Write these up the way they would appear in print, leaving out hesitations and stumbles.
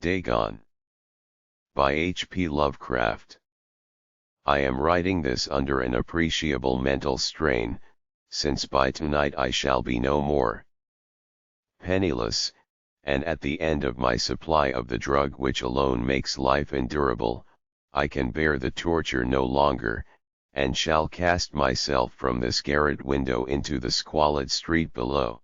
Dagon. By H. P. Lovecraft. I am writing this under an appreciable mental strain, since by tonight I shall be no more penniless, and at the end of my supply of the drug which alone makes life endurable. I can bear the torture no longer, and shall cast myself from this garret window into the squalid street below.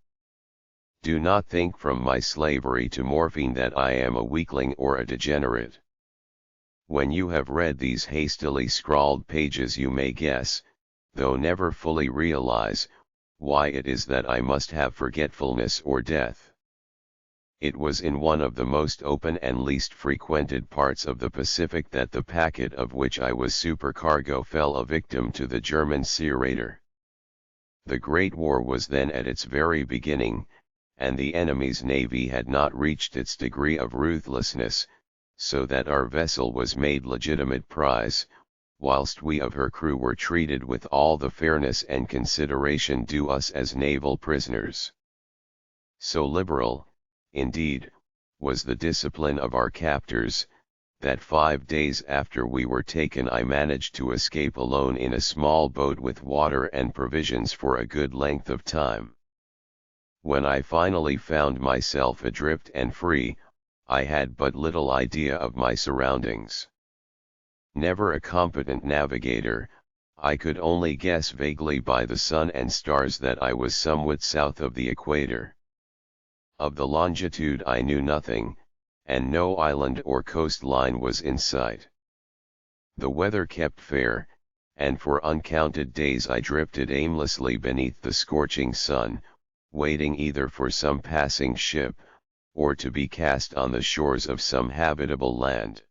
Do not think from my slavery to morphine that I am a weakling or a degenerate. When you have read these hastily scrawled pages you may guess, though never fully realize, why it is that I must have forgetfulness or death. It was in one of the most open and least frequented parts of the Pacific that the packet of which I was supercargo fell a victim to the German sea raider. The Great War was then at its very beginning, and the enemy's navy had not reached its degree of ruthlessness, so that our vessel was made legitimate prize, whilst we of her crew were treated with all the fairness and consideration due us as naval prisoners. So liberal, indeed, was the discipline of our captors, that 5 days after we were taken I managed to escape alone in a small boat with water and provisions for a good length of time. When I finally found myself adrift and free, I had but little idea of my surroundings. Never a competent navigator, I could only guess vaguely by the sun and stars that I was somewhat south of the equator. Of the longitude I knew nothing, and no island or coastline was in sight. The weather kept fair, and for uncounted days I drifted aimlessly beneath the scorching sun, waiting either for some passing ship, or to be cast on the shores of some habitable land.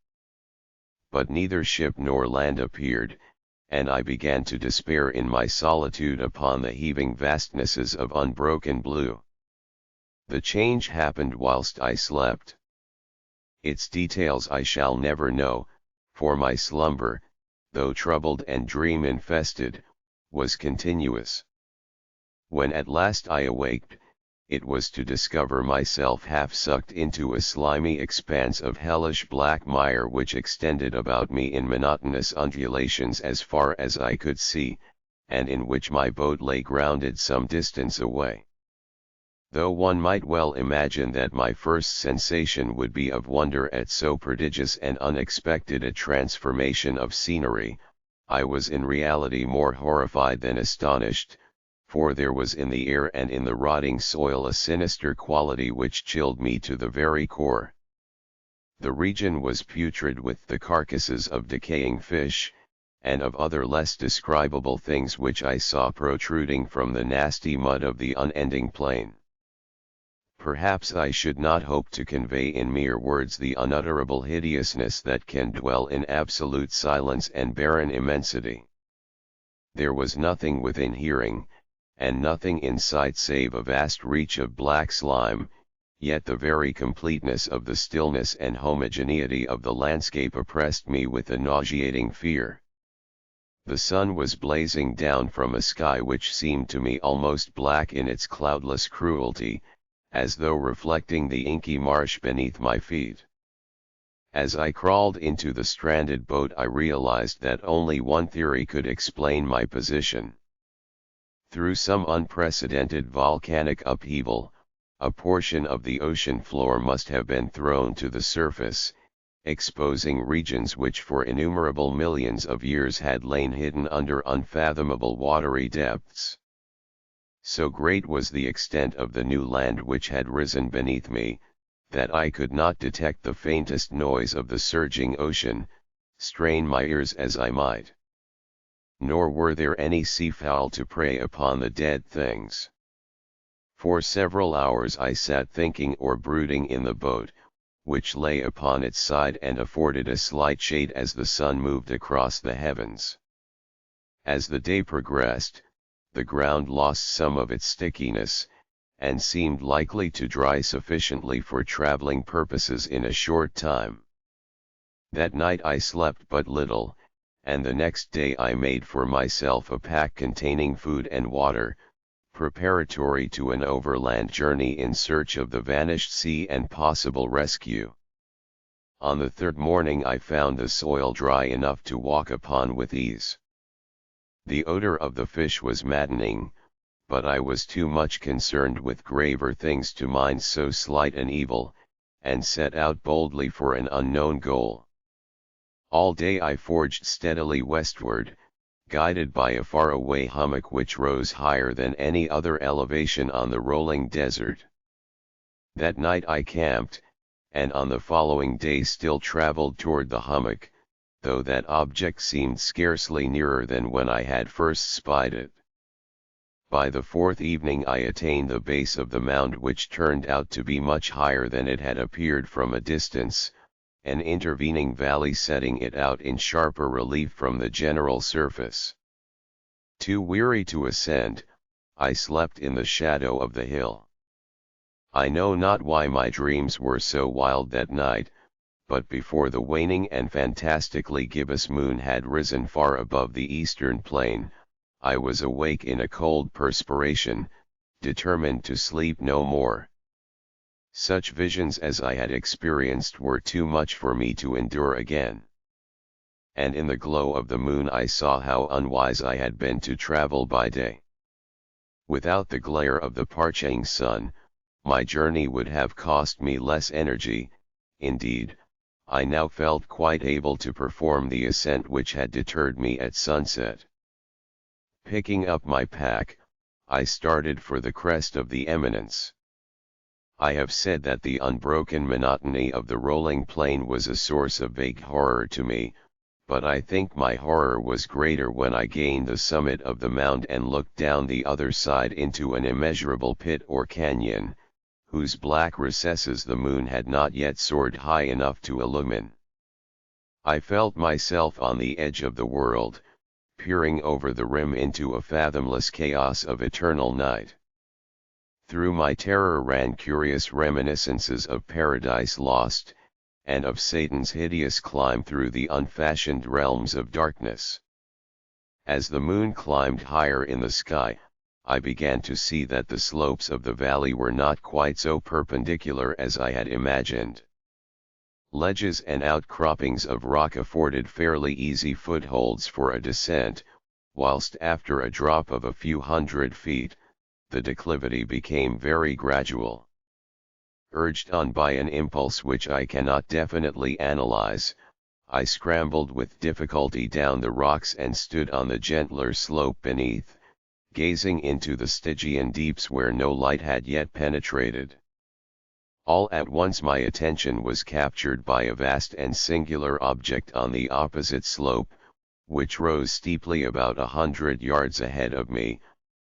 But neither ship nor land appeared, and I began to despair in my solitude upon the heaving vastnesses of unbroken blue. The change happened whilst I slept. Its details I shall never know, for my slumber, though troubled and dream-infested, was continuous. When at last I awaked, it was to discover myself half sucked into a slimy expanse of hellish black mire which extended about me in monotonous undulations as far as I could see, and in which my boat lay grounded some distance away. Though one might well imagine that my first sensation would be of wonder at so prodigious and unexpected a transformation of scenery, I was in reality more horrified than astonished, for there was in the air and in the rotting soil a sinister quality which chilled me to the very core. The region was putrid with the carcasses of decaying fish, and of other less describable things which I saw protruding from the nasty mud of the unending plain. Perhaps I should not hope to convey in mere words the unutterable hideousness that can dwell in absolute silence and barren immensity. There was nothing within hearing, and nothing in sight save a vast reach of black slime, yet the very completeness of the stillness and homogeneity of the landscape oppressed me with a nauseating fear. The sun was blazing down from a sky which seemed to me almost black in its cloudless cruelty, as though reflecting the inky marsh beneath my feet. As I crawled into the stranded boat I realized that only one theory could explain my position. Through some unprecedented volcanic upheaval, a portion of the ocean floor must have been thrown to the surface, exposing regions which for innumerable millions of years had lain hidden under unfathomable watery depths. So great was the extent of the new land which had risen beneath me, that I could not detect the faintest noise of the surging ocean, strain my ears as I might. Nor were there any seafowl to prey upon the dead things. For several hours I sat thinking or brooding in the boat, which lay upon its side and afforded a slight shade as the sun moved across the heavens. As the day progressed, the ground lost some of its stickiness, and seemed likely to dry sufficiently for traveling purposes in a short time. That night I slept but little, and the next day I made for myself a pack containing food and water, preparatory to an overland journey in search of the vanished sea and possible rescue. On the third morning I found the soil dry enough to walk upon with ease. The odor of the fish was maddening, but I was too much concerned with graver things to mind so slight an evil, and set out boldly for an unknown goal. All day I forged steadily westward, guided by a far-away hummock which rose higher than any other elevation on the rolling desert. That night I camped, and on the following day still traveled toward the hummock, though that object seemed scarcely nearer than when I had first spied it. By the fourth evening I attained the base of the mound, which turned out to be much higher than it had appeared from a distance, an intervening valley setting it out in sharper relief from the general surface. Too weary to ascend, I slept in the shadow of the hill. I know not why my dreams were so wild that night, but before the waning and fantastically gibbous moon had risen far above the eastern plain, I was awake in a cold perspiration, determined to sleep no more. Such visions as I had experienced were too much for me to endure again. And in the glow of the moon I saw how unwise I had been to travel by day. Without the glare of the parching sun, my journey would have cost me less energy. Indeed, I now felt quite able to perform the ascent which had deterred me at sunset. Picking up my pack, I started for the crest of the eminence. I have said that the unbroken monotony of the rolling plain was a source of vague horror to me, but I think my horror was greater when I gained the summit of the mound and looked down the other side into an immeasurable pit or canyon, whose black recesses the moon had not yet soared high enough to illumine. I felt myself on the edge of the world, peering over the rim into a fathomless chaos of eternal night. Through my terror ran curious reminiscences of Paradise Lost, and of Satan's hideous climb through the unfashioned realms of darkness. As the moon climbed higher in the sky, I began to see that the slopes of the valley were not quite so perpendicular as I had imagined. Ledges and outcroppings of rock afforded fairly easy footholds for a descent, whilst after a drop of a few hundred feet, the declivity became very gradual. Urged on by an impulse which I cannot definitely analyze, I scrambled with difficulty down the rocks and stood on the gentler slope beneath, gazing into the Stygian deeps where no light had yet penetrated. All at once my attention was captured by a vast and singular object on the opposite slope, which rose steeply about 100 yards ahead of me,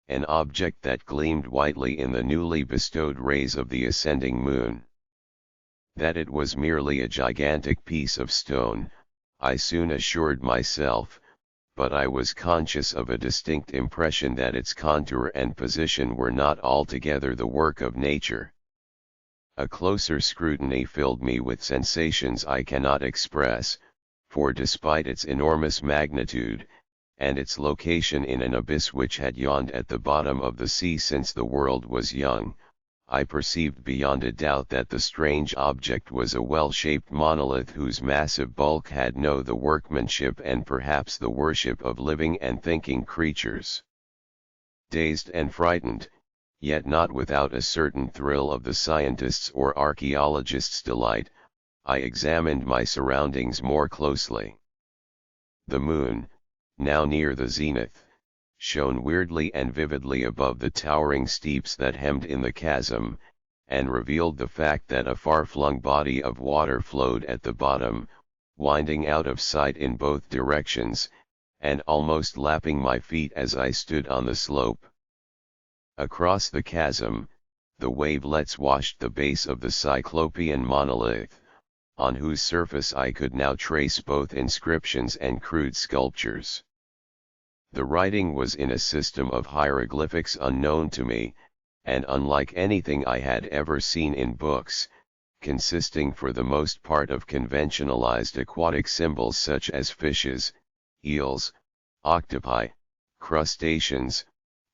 an object that gleamed whitely in the newly bestowed rays of the ascending moon. That it was merely a gigantic piece of stone, I soon assured myself, but I was conscious of a distinct impression that its contour and position were not altogether the work of nature. A closer scrutiny filled me with sensations I cannot express, for despite its enormous magnitude, and its location in an abyss which had yawned at the bottom of the sea since the world was young, I perceived beyond a doubt that the strange object was a well-shaped monolith whose massive bulk had the workmanship and perhaps the worship of living and thinking creatures. Dazed and frightened, yet not without a certain thrill of the scientist's or archaeologist's delight, I examined my surroundings more closely. The moon, now near the zenith, shone weirdly and vividly above the towering steeps that hemmed in the chasm, and revealed the fact that a far-flung body of water flowed at the bottom, winding out of sight in both directions, and almost lapping my feet as I stood on the slope. Across the chasm, the wavelets washed the base of the cyclopean monolith, on whose surface I could now trace both inscriptions and crude sculptures. The writing was in a system of hieroglyphics unknown to me, and unlike anything I had ever seen in books, consisting for the most part of conventionalized aquatic symbols such as fishes, eels, octopi, crustaceans,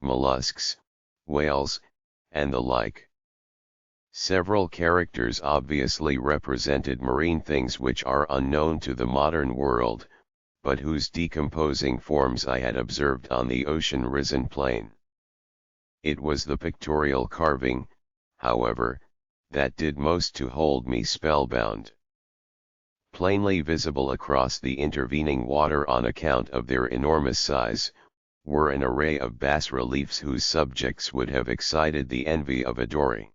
mollusks, whales, and the like. Several characters obviously represented marine things which are unknown to the modern world, but whose decomposing forms I had observed on the ocean-risen plain. It was the pictorial carving, however, that did most to hold me spellbound. Plainly visible across the intervening water on account of their enormous size, were an array of bas-reliefs whose subjects would have excited the envy of a Dory.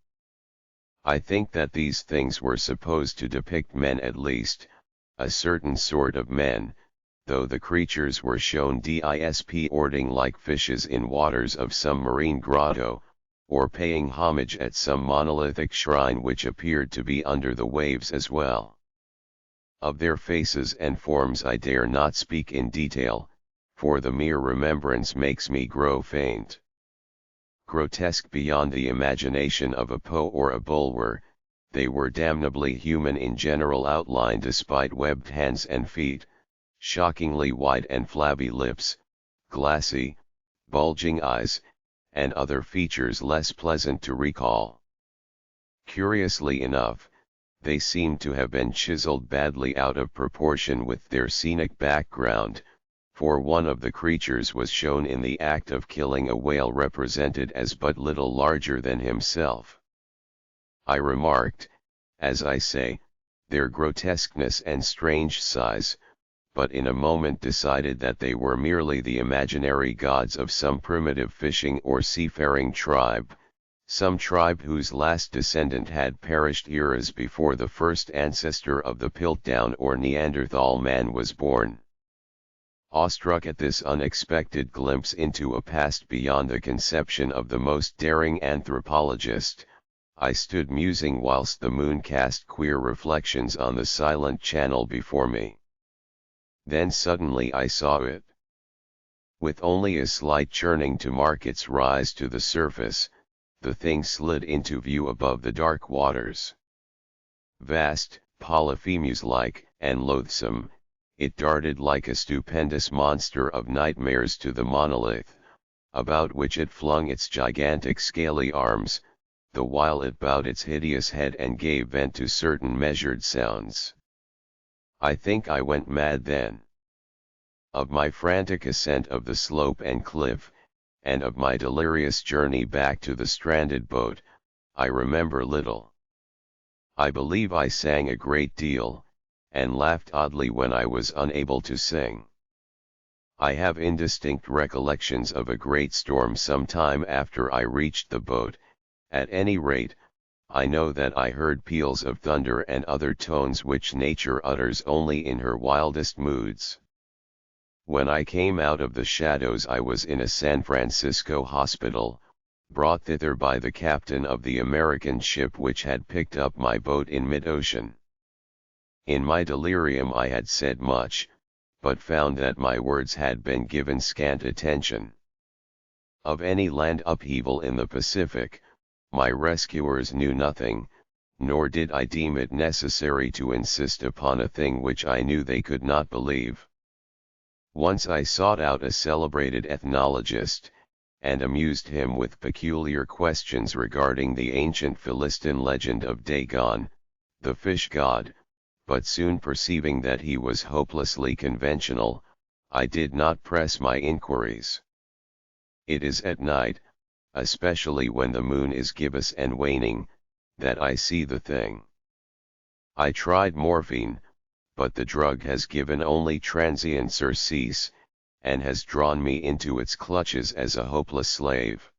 I think that these things were supposed to depict men, at least, a certain sort of men, though the creatures were shown disporting like fishes in waters of some marine grotto, or paying homage at some monolithic shrine which appeared to be under the waves as well. Of their faces and forms I dare not speak in detail, for the mere remembrance makes me grow faint. Grotesque beyond the imagination of a Poe or a Bulwer, they were damnably human in general outline despite webbed hands and feet, shockingly wide and flabby lips, glassy, bulging eyes, and other features less pleasant to recall. Curiously enough, they seemed to have been chiseled badly out of proportion with their scenic background, for one of the creatures was shown in the act of killing a whale represented as but little larger than himself. I remarked, as I say, their grotesqueness and strange size, but in a moment decided that they were merely the imaginary gods of some primitive fishing or seafaring tribe, some tribe whose last descendant had perished eras before the first ancestor of the Piltdown or Neanderthal man was born. Awestruck at this unexpected glimpse into a past beyond the conception of the most daring anthropologist, I stood musing whilst the moon cast queer reflections on the silent channel before me. Then suddenly I saw it. With only a slight churning to mark its rise to the surface, the thing slid into view above the dark waters. Vast, Polyphemus-like, and loathsome, it darted like a stupendous monster of nightmares to the monolith, about which it flung its gigantic scaly arms, the while it bowed its hideous head and gave vent to certain measured sounds. I think I went mad then. Of my frantic ascent of the slope and cliff, and of my delirious journey back to the stranded boat, I remember little. I believe I sang a great deal, and laughed oddly when I was unable to sing. I have indistinct recollections of a great storm some time after I reached the boat. At any rate, I know that I heard peals of thunder and other tones which nature utters only in her wildest moods. When I came out of the shadows I was in a San Francisco hospital, brought thither by the captain of the American ship which had picked up my boat in mid-ocean. In my delirium I had said much, but found that my words had been given scant attention. Of any land upheaval in the Pacific, my rescuers knew nothing, nor did I deem it necessary to insist upon a thing which I knew they could not believe. Once I sought out a celebrated ethnologist, and amused him with peculiar questions regarding the ancient Philistine legend of Dagon, the fish god, but soon perceiving that he was hopelessly conventional, I did not press my inquiries. It is at night, especially when the moon is gibbous and waning, that I see the thing. I tried morphine, but the drug has given only transient surcease, and has drawn me into its clutches as a hopeless slave.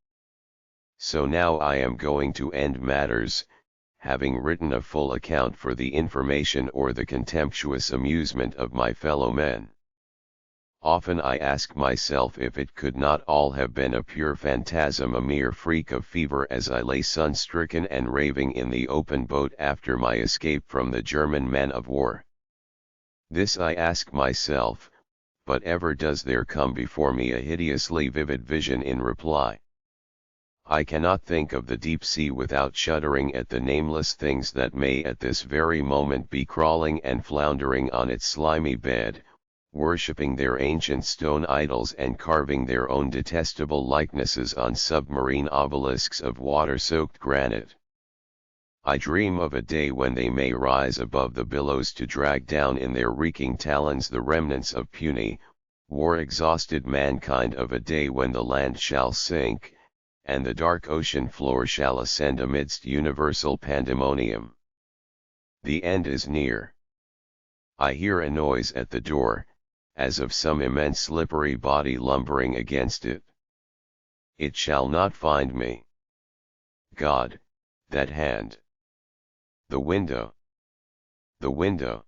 So now I am going to end matters, having written a full account for the information or the contemptuous amusement of my fellow men. Often I ask myself if it could not all have been a pure phantasm, a mere freak of fever, as I lay sun-stricken and raving in the open boat after my escape from the German man of war. This I ask myself, but ever does there come before me a hideously vivid vision in reply. I cannot think of the deep sea without shuddering at the nameless things that may at this very moment be crawling and floundering on its slimy bed, worshipping their ancient stone idols and carving their own detestable likenesses on submarine obelisks of water-soaked granite. I dream of a day when they may rise above the billows to drag down in their reeking talons the remnants of puny, war-exhausted mankind, of a day when the land shall sink, and the dark ocean floor shall ascend amidst universal pandemonium. The end is near. I hear a noise at the door, as of some immense slippery body lumbering against it. It shall not find me. God, that hand. The window. The window.